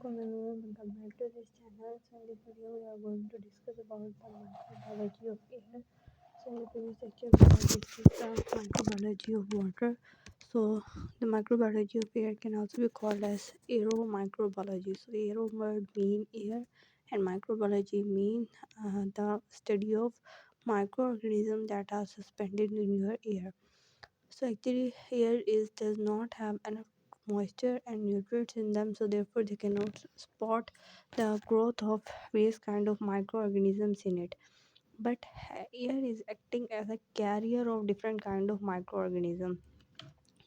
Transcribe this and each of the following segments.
welcome everyone. Welcome back to this channel. So in this video, we are going to discuss about the microbiology of air. So in the previous lecture, we have discussed the microbiology of water. So the microbiology of air can also be called as aeromicrobiology. So aero word mean air, and microbiology mean the study of microorganisms that are suspended in your air. So actually air is does not have enough moisture and nutrients in them, so therefore they cannot support the growth of various kind of microorganisms in it. But air is acting as a carrier of different kind of microorganisms.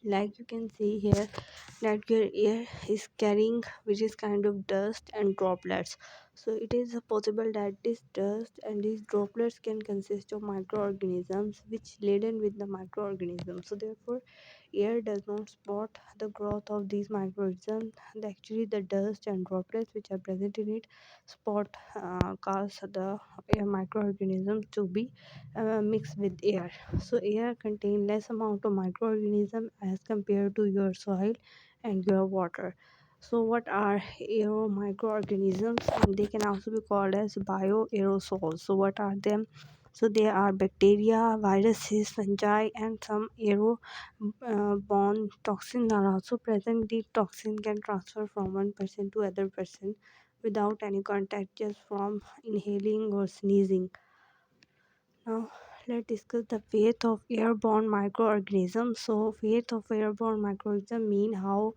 Like you can see here that your air is carrying various kind of dust and droplets. So it is possible that this dust and these droplets can consist of microorganisms which laden with the microorganisms. So therefore air does not support the growth of these microorganisms. Actually the dust and droplets which are present in it support cause the air microorganisms to be mixed with air. So air contain less amount of microorganism as compared to your soil and your water. So what are aero microorganisms? And they can also be called as bioaerosols. So what are them? So they are bacteria, viruses, fungi, and some aero borne toxins are also present. The toxin can transfer from one person to other person without any contact, just from inhaling or sneezing. Now, let's discuss the fate of airborne microorganisms. So, fate of airborne microorganisms mean how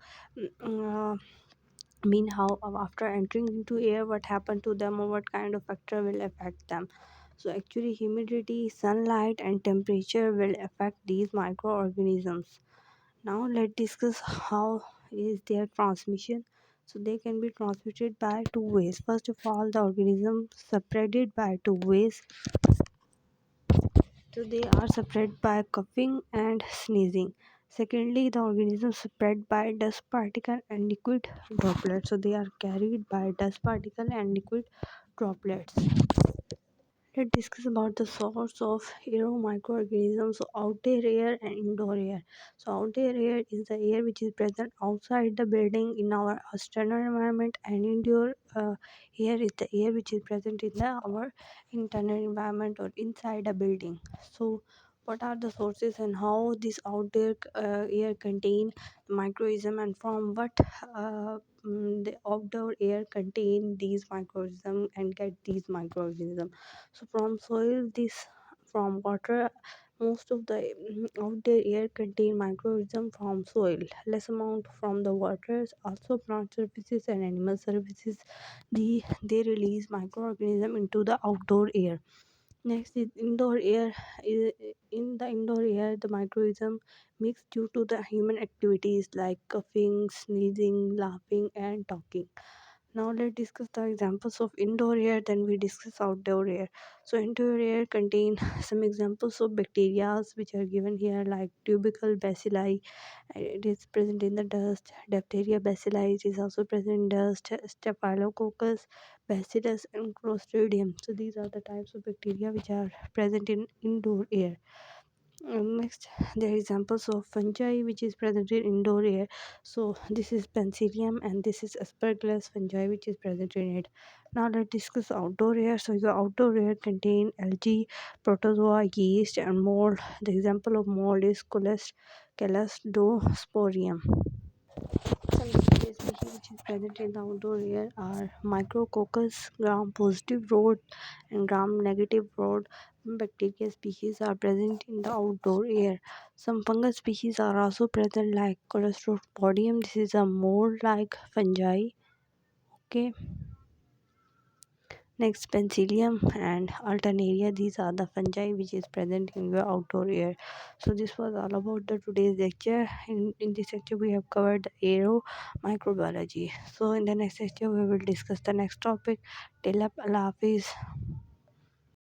after entering into air, what happened to them or what kind of factor will affect them. So, actually, humidity, sunlight, and temperature will affect these microorganisms. Now, let's discuss how is their transmission. So, they can be transmitted by two ways. First of all, the organism separated by two ways. So they are spread by coughing and sneezing. Secondly, the organism spread by dust particle and liquid droplets. So they are carried by dust particle and liquid droplets. Let's discuss about the source of aero microorganisms. So outer air and indoor air. So outer air is the air which is present outside the building in our external environment, and indoor air is the air which is present in our internal environment or inside a building. So what are the sources and how this outdoor air contain microorganism, and from what the outdoor air contain these microorganisms and get these microorganisms. So from soil, this from water, most of the outdoor air contain microorganisms from soil, less amount from the waters. Also plant surfaces and animal surfaces, they release microorganism into the outdoor air. Next is indoor air. In the indoor air, the microorganism mix due to the human activities like coughing, sneezing, laughing, and talking. Now let's discuss the examples of indoor air, then we discuss outdoor air. So indoor air contain some examples of bacteria which are given here, like tubercle bacilli. It is present in the dust. Diphtheria bacilli, it is also present in dust. Staphylococcus, bacillus, and clostridium. So these are the types of bacteria which are present in indoor air. Next, there are examples of fungi which is present in indoor air. So this is Penicillium and this is Aspergillus fungi which is present in it. Now let's discuss outdoor air. So your outdoor air contain algae, protozoa, yeast, and mold. The example of mold is Calastosporium. Some bacteria species which is present in the outdoor air are Micrococcus, gram-positive rod, and gram-negative rod. Bacteria species are present in the outdoor air. Some fungus species are also present, like Colostosporium. This is a mold-like fungi. Okay. Next, Penicillium and Alternaria. These are the fungi which is present in your outdoor air. So this was all about the today's lecture. In this lecture, we have covered the aero microbiology. So in the next lecture, we will discuss the next topic. Till up, Allah Hafiz.